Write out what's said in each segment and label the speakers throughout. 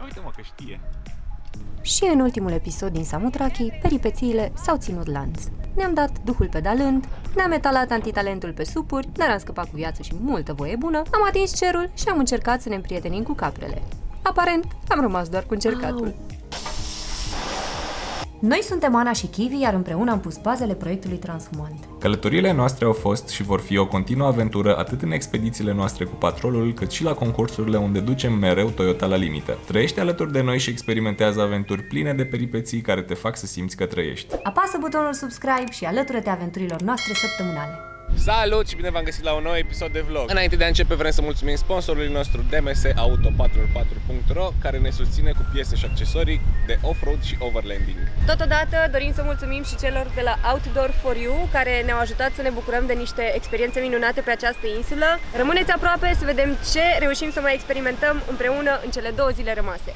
Speaker 1: Uite-mă că știe.
Speaker 2: Și în ultimul episod din Samothraki, peripețiile s-au ținut lanț. Ne-am dat duhul pedalând, ne-am etalat antitalentul pe supuri, ne-am scăpat cu viață și multă voie bună, am atins cerul și am încercat să ne împrietenim cu caprele. Aparent, am rămas doar cu încercatul. Noi suntem Ana și Kiwi, iar împreună am pus bazele proiectului Transhumant.
Speaker 1: Călătoriile noastre au fost și vor fi o continuă aventură atât în expedițiile noastre cu patrolul, cât și la concursurile unde ducem mereu Toyota la limită. Trăiește alături de noi și experimentează aventuri pline de peripeții care te fac să simți că trăiești.
Speaker 2: Apasă butonul subscribe și alătură-te aventurilor noastre săptămânale.
Speaker 3: Salut și bine v-am găsit la un nou episod de vlog. Înainte de a începe vrem să mulțumim sponsorului nostru DMS-Auto4x4.ro care ne susține cu piese și accesorii de off-road și overlanding.
Speaker 4: Totodată dorim să mulțumim și celor de la Outdoor for You care ne-au ajutat să ne bucurăm de niște experiențe minunate pe această insulă. Rămâneți aproape să vedem ce reușim să mai experimentăm împreună în cele 2 zile rămase.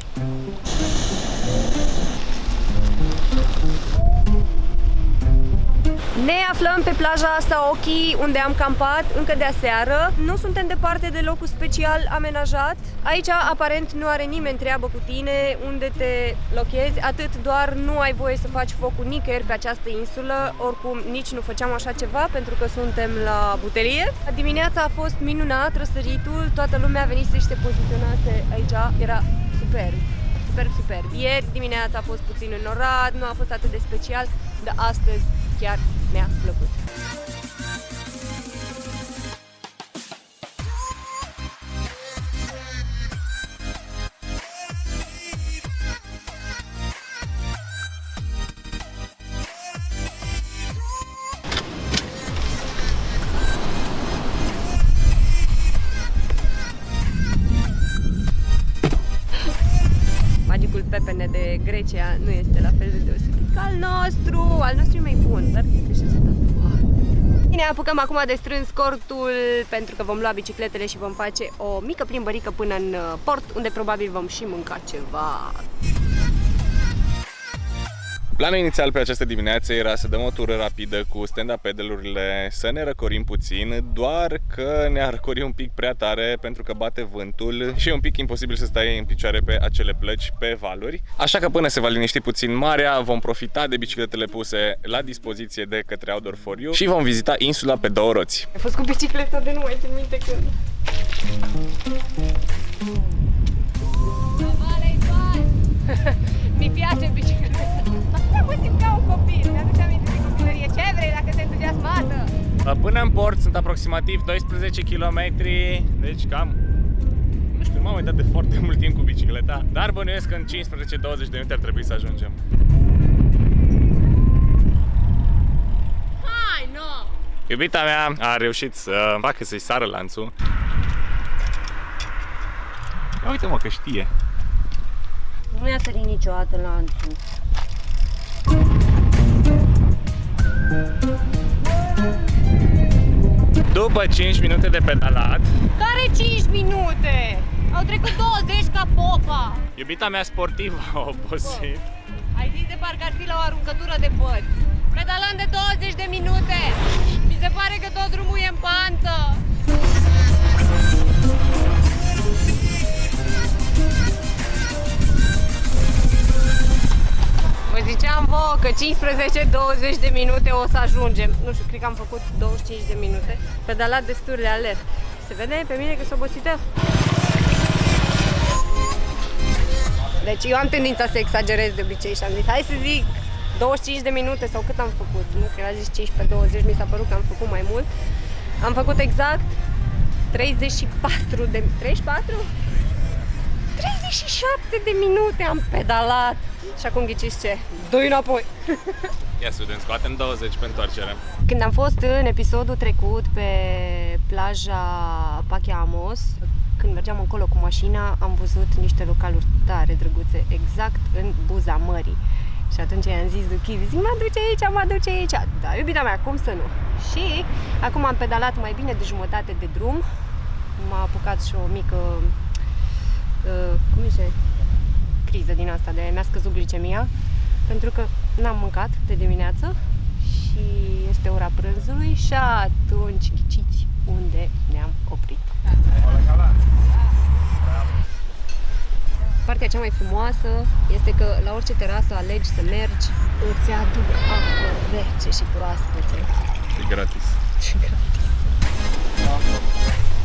Speaker 4: Ne aflăm pe plaja Saoki, unde am campat încă de aseară. Nu suntem departe de locul special amenajat. Aici, aparent, nu are nimeni treabă cu tine, unde te lochezi, atât doar nu ai voie să faci focul nicăieri pe această insulă. Oricum, nici nu făceam așa ceva, pentru că suntem la butelie. Dimineața a fost minunat, răsăritul, toată lumea a venit să-și se poziționase aici, era superb. Superb. Ieri dimineața a fost puțin înnorat, nu a fost atât de special, dar astăzi chiar mi-a plăcut. Magicul pepene de Grecia nu este la fel de deosebit ca al nostru. Al nostru e mai bun, dar este și acesta foarte. Ne apucăm acum de strâns cortul pentru că vom lua bicicletele și vom face o mică plimbărică până în port, unde probabil vom și mânca ceva.
Speaker 3: Planul inițial pe această dimineață era să dăm o tură rapidă cu stand-up pedal-urile, să ne răcorim puțin, doar că ne-a răcorit un pic prea tare pentru că bate vântul și e un pic imposibil să stai în picioare pe acele plăci pe valuri. Așa că până se va liniști puțin marea, vom profita de bicicletele puse la dispoziție de către Outdoor for You și vom vizita insula pe 2 roți.
Speaker 4: Ai fost cu bicicleta de nu mai țin minte când. Mi piace bicicleta. Mă simt ca un copil, mi-aduce aminte de copilărie. Ce vrei dacă te entuziasmată?
Speaker 3: Până în port sunt aproximativ 12 km, deci cam, nu știu, m-am uitat de foarte mult timp cu bicicleta, dar bănuiesc că în 15-20 de minute ar trebui să ajungem.
Speaker 4: Hai, no!
Speaker 3: Iubita mea a reușit să facă să-i sară lanțul.
Speaker 1: Ia uite-mă că știe.
Speaker 4: Nu i-a sărit niciodată lanțul.
Speaker 3: După 5 minute de pedalat,
Speaker 4: Care 5 minute? Au trecut 20 ca popa.
Speaker 3: iubita mea sportivă a obosit.
Speaker 4: Ai zis de parcă ar fi la o aruncătură de băți. Pedalăm de 20 de minute. Mi se pare că tot drumul e în pantă. Vă ziceam vouă că 15-20 de minute o să ajungem. Nu știu, cred că am făcut 25 de minute. Pedalat destul de alert. Se vede pe mine că sunt obosită? Deci eu am tendința să exagerez de obicei și am zis, hai să zic 25 de minute sau cât am făcut. Nu, că a zis 15-20, mi s-a părut că am făcut mai mult. Am făcut exact 34 de... 34? 37 de minute am pedalat. Și acum ghiciți ce? Doi înapoi.
Speaker 3: Ia să vedem, scoatem 20 pe întoarcere.
Speaker 4: Când am fost în episodul trecut pe plaja Pachiamos, când mergeam încolo cu mașina, am văzut niște localuri tare drăguțe, exact în buza mării. Și atunci i-am zis lui Kiwi, zic, mă duce aici. Da, iubita mea, cum să nu? Și acum am pedalat mai bine de jumătate de drum. M-a apucat și o mică, cum zice, criză din asta de mi-a scăzut glicemia, pentru că n-am mâncat de dimineață și este ora prânzului și atunci ghiciți unde ne-am oprit. partea cea mai frumoasă este că la orice terasă alegi să mergi, îți aduc apă rece și proaspete.
Speaker 3: E gratis.
Speaker 4: Și gratis.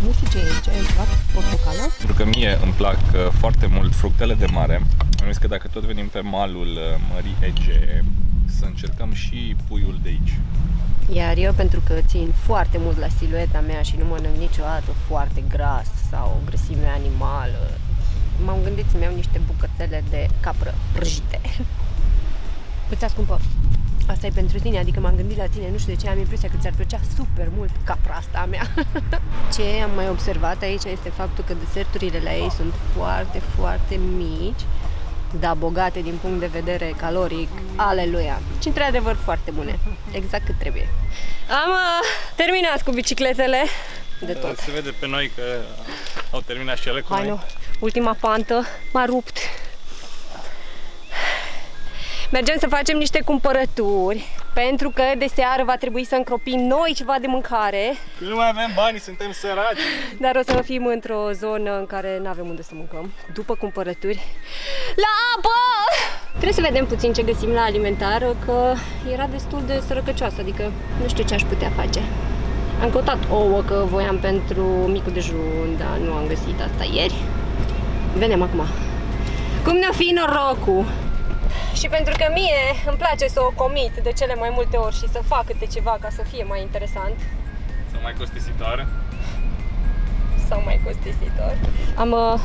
Speaker 4: Nu știu ce e aici, e ceva portocală?
Speaker 3: Pentru că mie îmi plac foarte mult fructele de mare, am zis că dacă tot venim pe malul Mării Egee, să încercăm și puiul de aici.
Speaker 4: Iar eu, pentru că țin foarte mult la silueta mea și nu mănânc niciodată foarte gras sau grăsime animală, m-am gândit să-mi iau niște bucățele de capră prăjite. Îți scumpă. Asta e pentru tine, adică m-am gândit la tine, nu știu de ce, am impresia că ți-ar plăcea super mult capra asta a mea. Ce am mai observat aici este faptul că deserturile la ei sunt foarte, foarte mici, dar bogate din punct de vedere caloric, aleluia. Și într-adevăr foarte bune, exact cât trebuie. Am terminat cu bicicletele de tot.
Speaker 3: Se vede pe noi că au terminat și ele cu
Speaker 4: Hai,
Speaker 3: noi.
Speaker 4: nu. Ultima pantă m-a rupt. Mergem să facem niște cumpărături, pentru că de seară va trebui să încropim noi ceva de mâncare.
Speaker 3: Nu mai avem bani, suntem săraci.
Speaker 4: Dar o să fim într-o zonă în care nu avem unde să mâncăm. După cumpărături, la apă! Trebuie să vedem puțin ce găsim la alimentar, că era destul de sărăcăcioasă, adică nu știu ce aș putea face. Am căutat ouă, că voiam pentru micul dejun, dar nu am găsit asta ieri. Vedem acum. Cum ne-o fi norocul? Și pentru că mie îmi place să o comit de cele mai multe ori și să fac câte ceva ca să fie mai interesant.
Speaker 3: Sau mai costisitor.
Speaker 4: Sau mai costisitor. Am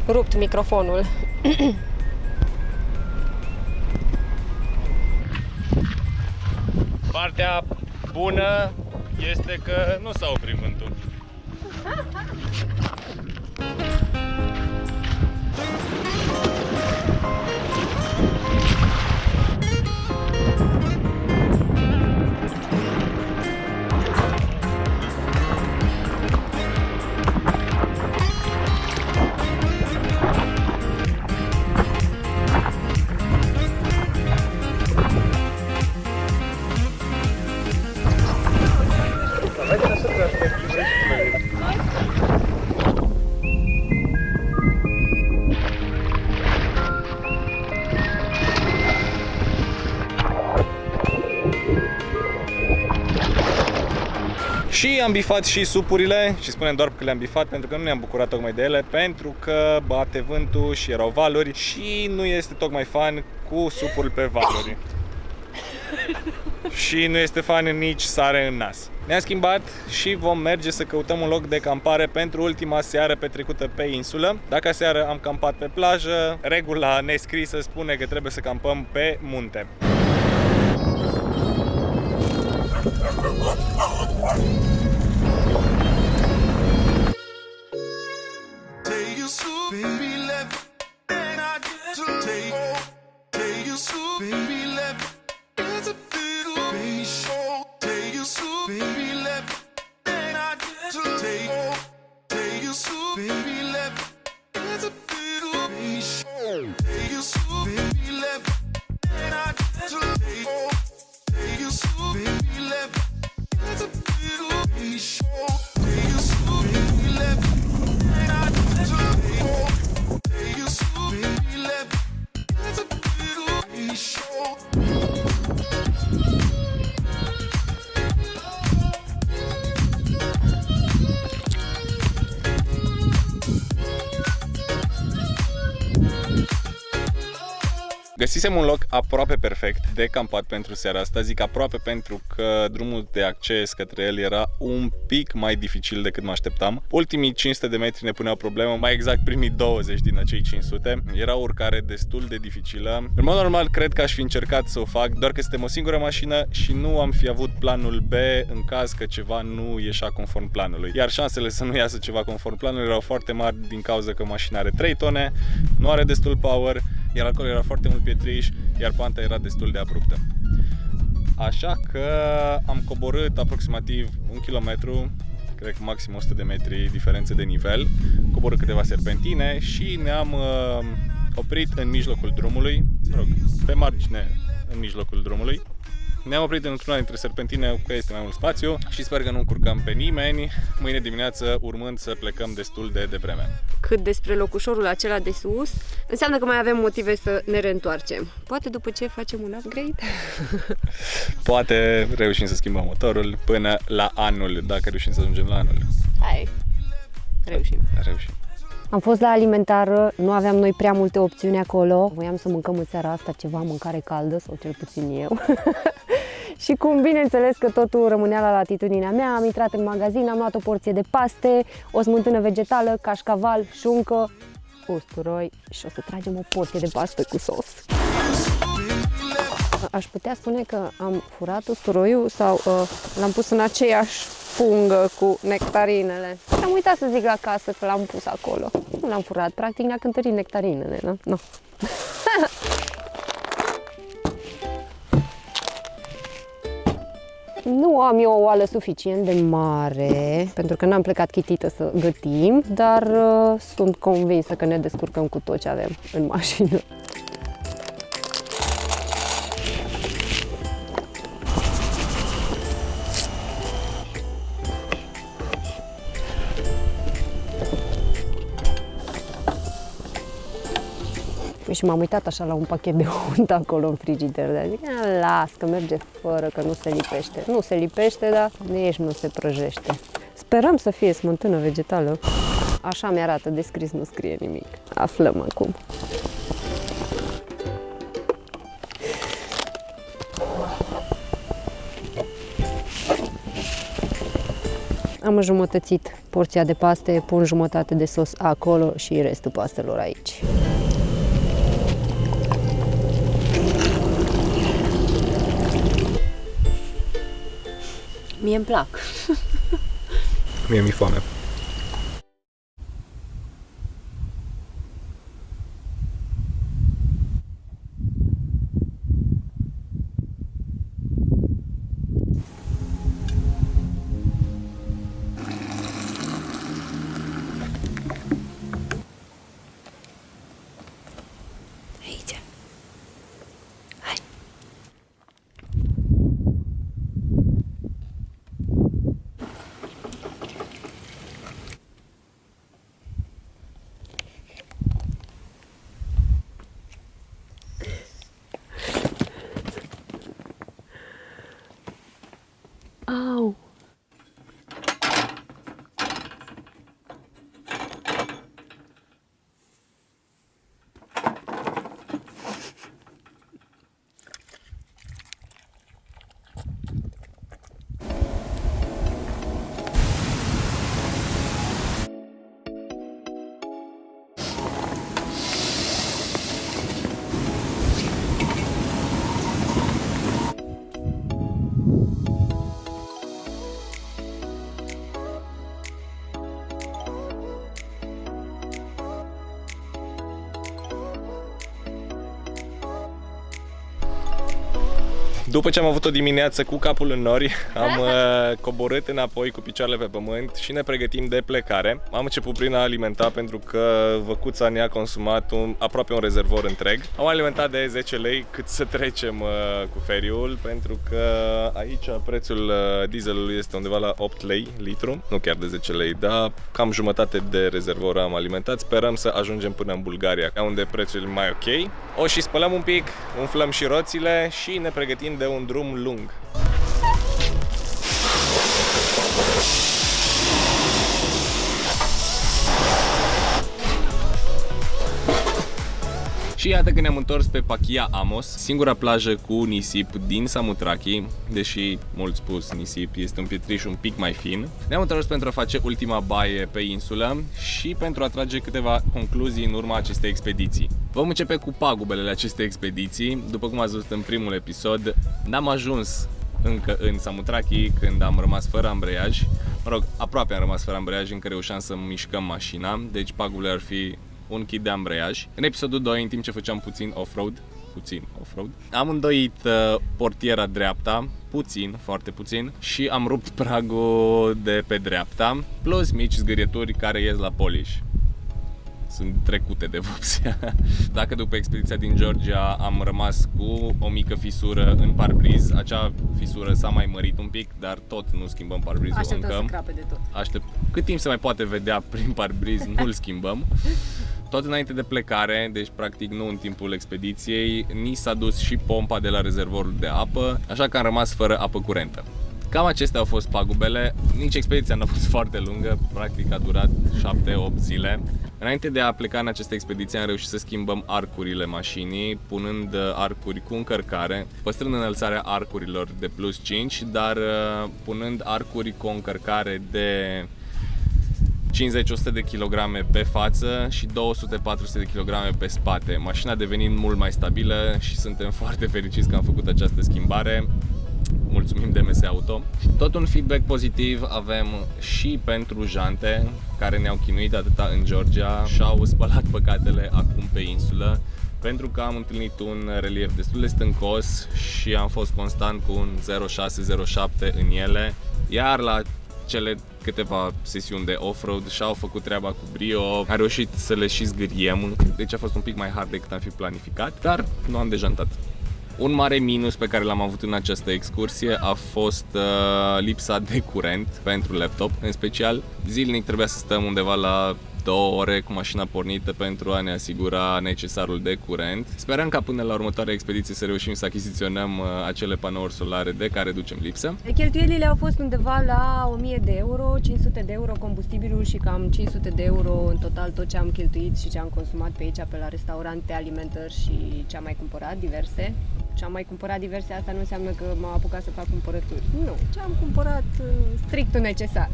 Speaker 4: rupt microfonul.
Speaker 3: Partea bună este că nu s-a oprit vântul. Și am bifat și supurile și spunem doar că le-am bifat pentru că nu ne-am bucurat tocmai de ele, pentru că bate vântul și erau valuri și nu este tocmai fan cu supul pe valuri. Și nu este fan nici sare în nas. Ne-am schimbat și vom merge să căutăm un loc de campare pentru ultima seară petrecută pe insulă. Dacă aseară am campat pe plajă, regula nescrisă spune că trebuie să campăm pe munte. Găsisem un loc aproape perfect de campat pentru seara asta, zic aproape pentru că drumul de acces către el era un pic mai dificil decât mă așteptam. Ultimii 500 de metri ne puneau problemă, mai exact primii 20 din acei 500. Era o urcare destul de dificilă. În mod normal cred că aș fi încercat să o fac, doar că suntem o singură mașină și nu am fi avut planul B în caz că ceva nu ieșea conform planului. Iar șansele să nu iasă ceva conform planului erau foarte mari din cauza că mașina are 3 tone, nu are destul power, iar acolo era foarte mult pietriș, iar panta era destul de abruptă. Așa că am coborât aproximativ 1 kilometru, cred că maxim 100 de metri diferență de nivel, coborât câteva serpentine și ne-am oprit în mijlocul drumului, mă rog, pe margine în mijlocul drumului. Ne-am oprit într-una dintre serpentine că este mai mult spațiu și sper că nu încurcăm pe nimeni. Mâine dimineață urmând să plecăm destul de devreme.
Speaker 4: Cât despre locușorul acela de sus, înseamnă că mai avem motive să ne reîntoarcem. Poate după ce facem un upgrade?
Speaker 3: Poate reușim să schimbăm motorul până la anul, dacă reușim să ajungem la anul.
Speaker 4: Hai, reușim. Am fost la alimentară, nu aveam noi prea multe opțiuni acolo. Voiam să mâncăm în seara asta ceva mâncare caldă, sau cel puțin eu. Și cum bineînțeles că totul rămânea la latitudinea mea, am intrat în magazin, am luat o porție de paste, o smântână vegetală, cașcaval, șuncă, usturoi și o să tragem o porție de paste cu sos. Aș putea spune că am furat usturoiul sau l-am pus în aceeași pungă cu nectarinele. Am uitat să zic la casă că l-am pus acolo. Nu l-am furat, practic ne-a cântărit nectarinele, nu? No. Nu am eu o oală suficient de mare, pentru că n-am plecat chitită să gătim, dar sunt convinsă că ne descurcăm cu tot ce avem în mașină. Și m-am uitat așa la un pachet de unt acolo în frigider, dar zic, las că merge fără, că nu se lipește. Nu se lipește, dar nici nu se prăjește. Sperăm să fie smântână vegetală. Așa mi-arată, descris nu scrie nimic. Aflăm acum. Am înjumătățit porția de paste, pun jumătate de sos acolo și restul pastelor aici. Mie îmi plac.
Speaker 3: Mie mi-e foame.
Speaker 4: Aici. Hai. Au!
Speaker 3: După ce am avut o dimineață cu capul în nori, am coborât înapoi cu picioarele pe pământ și ne pregătim de plecare. Am început prin a alimenta pentru că văcuța ne-a consumat aproape un rezervor întreg. Am alimentat de 10 lei cât să trecem cu feriul, pentru că aici prețul dieselului este undeva la 8 lei litru, nu chiar de 10 lei, dar cam jumătate de rezervor am alimentat. Sperăm să ajungem până în Bulgaria, unde prețul e mai ok. O și spălăm un pic, umflăm și roțile și ne pregătim de un drum lung. Și iată că ne-am întors pe Pakia Amos, singura plajă cu nisip din Samothraki, deși, mult spus, nisip este un pietriș un pic mai fin. Ne-am întors pentru a face ultima baie pe insulă și pentru a trage câteva concluzii în urma acestei expediții. Vom începe cu pagubele acestei expediții. După cum ați văzut în primul episod, n-am ajuns încă în Samothraki când am rămas fără ambreiaj. Mă rog, aproape am rămas fără ambreiaj, încă reușeam să mișcăm mașina, deci pagubele ar fi un kit de ambreiaj. În episodul 2, în timp ce făceam puțin off-road, am îndoit portiera dreapta, foarte puțin, și am rupt pragul de pe dreapta, plus mici zgârieturi care ies la polish. sunt trecute de vopsea. Dacă după expediția din Georgia am rămas cu o mică fisură în parbriz, acea fisură s-a mai mărit un pic, dar tot nu schimbăm parbrizul încă.
Speaker 4: Așteptăm să crape de tot.
Speaker 3: Cât timp se mai poate vedea prin parbriz, nu-l schimbăm. Tot înainte de plecare, deci practic nu în timpul expediției, ni s-a dus și pompa de la rezervorul de apă, așa că am rămas fără apă curentă. Cam acestea au fost pagubele. Nici expediția nu a fost foarte lungă, practic a durat 7-8 zile. Înainte de a pleca în această expediție am reușit să schimbăm arcurile mașinii, punând arcuri cu încărcare, păstrând înălțarea arcurilor de plus 5, dar punând arcuri cu o încărcare de 50-100 de kg pe față și 200-400 de kg pe spate. Mașina devenind mult mai stabilă și suntem foarte fericiți că am făcut această schimbare. Mulțumim DMS Auto. Tot un feedback pozitiv avem și pentru jante, care ne-au chinuit atâta în Georgia și au spălat păcatele acum pe insulă, pentru că am întâlnit un relief destul de stâncos și am fost constant cu un 0,6-0,7 în ele, iar la cele câteva sesiuni de off-road și-au făcut treaba cu brio, a reușit să le și zgâriem, deci a fost un pic mai hard decât am fi planificat, dar nu am dejantat. Un mare minus pe care l-am avut în această excursie a fost lipsa de curent pentru laptop, în special. Zilnic trebuia să stăm undeva la 2 ore cu mașina pornită pentru a ne asigura necesarul de curent. Sperăm ca până la următoarea expediție să reușim să achiziționăm acele panouri solare de care ducem lipsă.
Speaker 4: Cheltuielile au fost undeva la 1000 de euro, 500 de euro combustibilul și cam 500 de euro în total tot ce am cheltuit și ce am consumat pe aici, pe la restaurante, alimentări și ce am mai cumpărat, diverse. Ce am mai cumpărat diverse, asta nu înseamnă că m-am apucat să fac cumpărături. Nu, ce am cumpărat strictul necesar.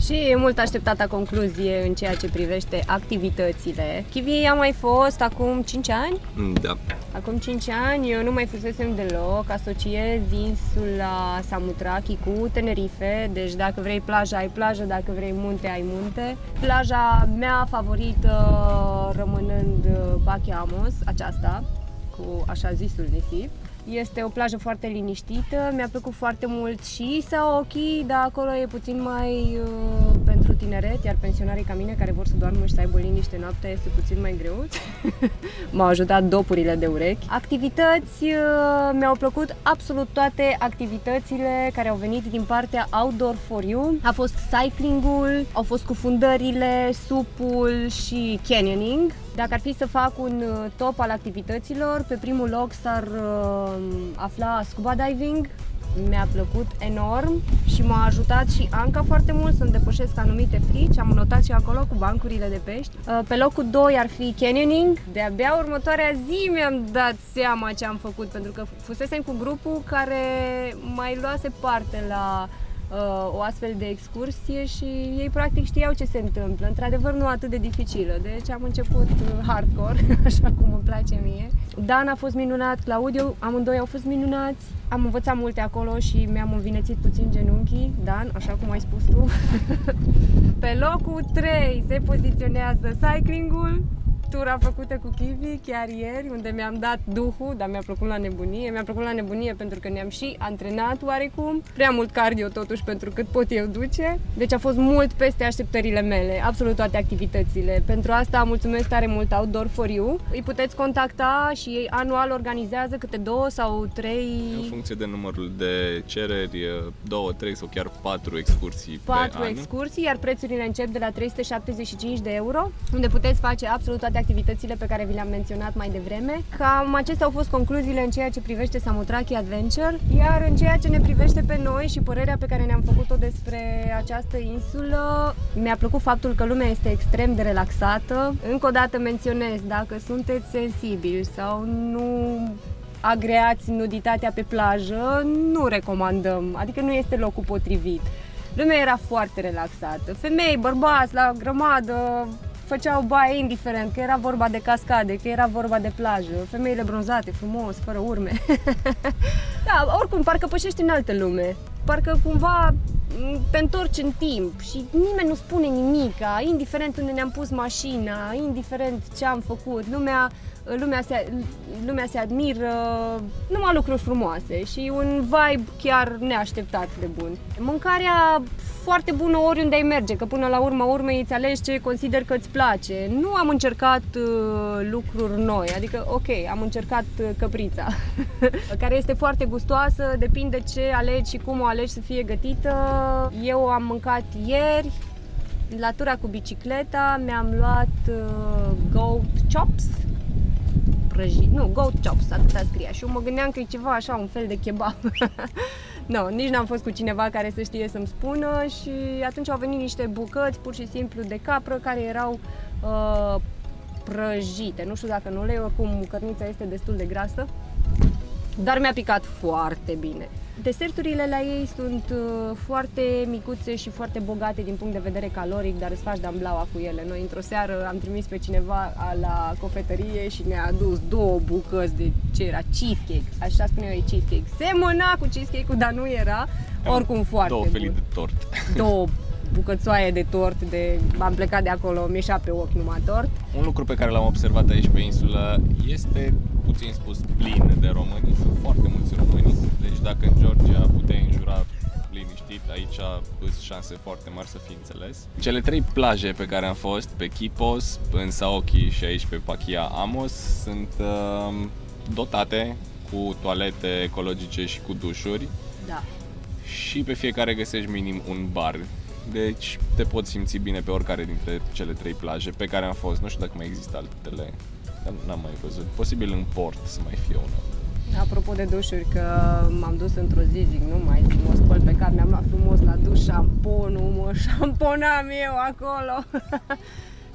Speaker 4: Și mult așteptata concluzie în ceea ce privește activitățile. Chiviei am mai fost acum 5 ani?
Speaker 3: Da.
Speaker 4: Acum 5 ani eu nu mai fusesem deloc, asociez insula Samothraki cu Tenerife, deci dacă vrei plajă ai plajă, dacă vrei munte ai munte. Plaja mea favorită rămânând Pachiamos, aceasta, cu așa zisul nisip. Este o plajă foarte liniștită, mi-a plăcut foarte mult și Saoki, dar acolo e puțin mai pentru tineret, iar pensionarii ca mine care vor să doarmă și să aibă liniște noaptea este puțin mai greu. M-au ajutat dopurile de urechi. Activități, mi-au plăcut absolut toate activitățile care au venit din partea Outdoor for You. A fost cycling-ul, au fost cufundările, supul și canyoning. Dacă ar fi să fac un top al activităților, pe primul loc s-ar afla scuba diving. Mi-a plăcut enorm și m-a ajutat și Anca foarte mult să-mi depășesc anumite frici. Am notat și acolo cu bancurile de pești. Pe locul 2 ar fi canyoning. De-abia următoarea zi mi-am dat seama ce am făcut, pentru că fusesem cu grupul care mai luase parte la o astfel de excursie și ei practic știau ce se întâmplă. Într-adevăr nu atât de dificilă, deci am început hardcore, așa cum îmi place mie. Dan a fost minunat, Claudiu, amândoi au fost minunați. Am învățat multe acolo și mi-am învinețit puțin genunchii, Dan, așa cum ai spus tu. Pe locul 3 se poziționează cycling-ul. Tura făcută cu Kivi chiar ieri, unde mi-am dat duhul, dar mi-a plăcut la nebunie. Mi-a plăcut la nebunie pentru că ne-am și antrenat oarecum. Prea mult cardio totuși pentru cât pot eu duce. Deci a fost mult peste așteptările mele, absolut toate activitățile. Pentru asta mulțumesc tare mult Outdoor for You. Îi puteți contacta și ei anual organizează câte 2 sau 3...
Speaker 3: În funcție de numărul de cereri, 2, 3 sau chiar 4 excursii
Speaker 4: 4
Speaker 3: pe an.
Speaker 4: excursii, iar prețurile încep de la 375 de euro, unde puteți face absolut toate activitățile pe care vi le-am menționat mai devreme. Cam acestea au fost concluziile în ceea ce privește Samothraki Adventure, iar în ceea ce ne privește pe noi și părerea pe care ne-am făcut-o despre această insulă, mi-a plăcut faptul că lumea este extrem de relaxată. Încă o dată menționez, dacă sunteți sensibili sau nu agreați nuditatea pe plajă, nu recomandăm, adică nu este locul potrivit. Lumea era foarte relaxată, femei, bărbați, la grămadă, făceau baie indiferent că era vorba de cascade, că era vorba de plajă, femeile bronzate, frumos, fără urme. Da, oricum, parcă pășești în altă lume. Parcă cumva te întorci în timp și nimeni nu spune nimica, indiferent unde ne-am pus mașina, indiferent ce am făcut, lumea se admiră, numai lucruri frumoase și un vibe chiar neașteptat de bun. Mâncarea foarte bună oriunde ai merge, că până la urma urmei îți alegi ce consider că îți place. Nu am încercat lucruri noi, adică ok, am încercat căprița, care este foarte gustoasă, depinde ce alegi și cum o alegi să fie gătită. Eu am mâncat ieri, la tura cu bicicleta, mi-am luat goat chops, goat chops, atâta scria și eu mă gândeam că e ceva așa, un fel de kebab. No, nici n-am fost cu cineva care să știe să-mi spună și atunci au venit niște bucăți pur și simplu de capră care erau prăjite. Nu știu dacă în ulei, oricum cărnița este destul de grasă, dar mi-a picat foarte bine. Deserturile la ei sunt foarte micuțe și foarte bogate din punct de vedere caloric, dar îți faci damblaua cu ele. Noi într-o seară am trimis pe cineva la cofetărie și ne-a adus 2 bucăți de ce era? Cheesecake. Așa spuneau ei, cheesecake. Semăna cu cheesecake-ul, dar nu era. Oricum foarte bun.
Speaker 3: 2 felii de tort.
Speaker 4: 2 bucățoaie de tort, am plecat de acolo, mi-eșa pe ochi numai tort.
Speaker 3: Un lucru pe care l-am observat aici pe insulă este, puțin spus, plin de români. Sunt foarte mulți români. Deci dacă în Georgia puteai înjura liniștit, aici sunt șanse foarte mari să fii înțeles. Cele 3 plaje pe care am fost, pe Kipos, în Saoki și aici pe Pakia Amos, sunt dotate cu toalete ecologice și cu dușuri.
Speaker 4: Da.
Speaker 3: Și pe fiecare găsești minim un bar. Deci te poți simți bine pe oricare dintre cele 3 plaje pe care am fost. Nu știu dacă mai există altele, dar n-am mai văzut. Posibil în port să mai fie una.
Speaker 4: Apropo de dușuri, că m-am dus într-o zi, zic, nu mai zic, mă spăl pe cap, mi-am luat frumos la duș șamponul, mă șamponam eu acolo.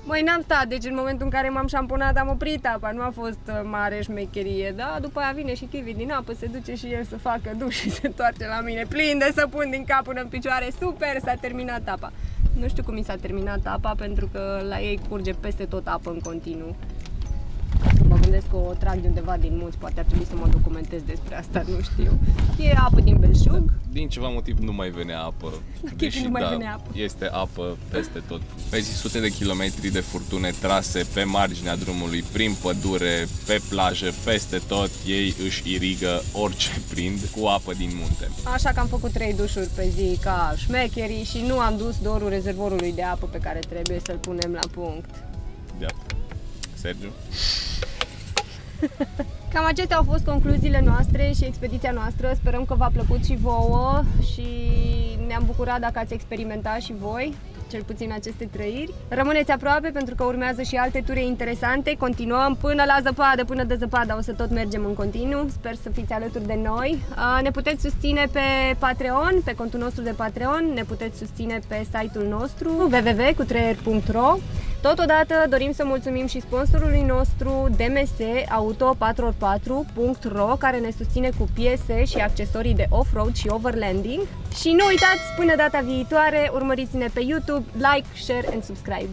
Speaker 4: Măi, n-am stat, deci în momentul în care m-am șamponat am oprit apa, nu a fost mare șmecherie, da? După aia vine și Kiwi din apă, se duce și el să facă duș și se întoarce la mine, plin de săpun din cap până în picioare, super, s-a terminat apa. Nu știu cum mi s-a terminat apa, pentru că la ei curge peste tot apă în continuu. Mă gândesc că o trag de undeva din munți, poate ar trebui să mă documentez despre asta, nu știu. E apă din belșug.
Speaker 3: Din ceva motiv nu mai venea apă, deși
Speaker 4: nu mai venea apă.
Speaker 3: Este apă peste tot. Vezi sute de kilometri de furtune trase pe marginea drumului, prin pădure, pe plajă, peste tot, ei își irigă orice prind cu apă din munte.
Speaker 4: Așa că am făcut 3 dușuri pe zi ca șmecherii și nu am dus dorul rezervorului de apă pe care trebuie să-l punem la punct.
Speaker 3: Da. Sergiu?
Speaker 4: Cam acestea au fost concluziile noastre și expediția noastră. Sperăm că v-a plăcut și vouă și ne-am bucurat dacă ați experimentat și voi, cel puțin aceste trăiri. Rămâneți aproape pentru că urmează și alte ture interesante. Continuăm până la zăpadă, până de zăpadă o să tot mergem în continuu. Sper să fiți alături de noi. Ne puteți susține pe Patreon, pe contul nostru de Patreon. Ne puteți susține pe site-ul nostru www.cutreier.ro. Totodată dorim să mulțumim și sponsorului nostru DMS Auto4x4.ro, care ne susține cu piese și accesorii de off-road și overlanding. Și nu uitați, până data viitoare, urmăriți-ne pe YouTube, like, share and subscribe.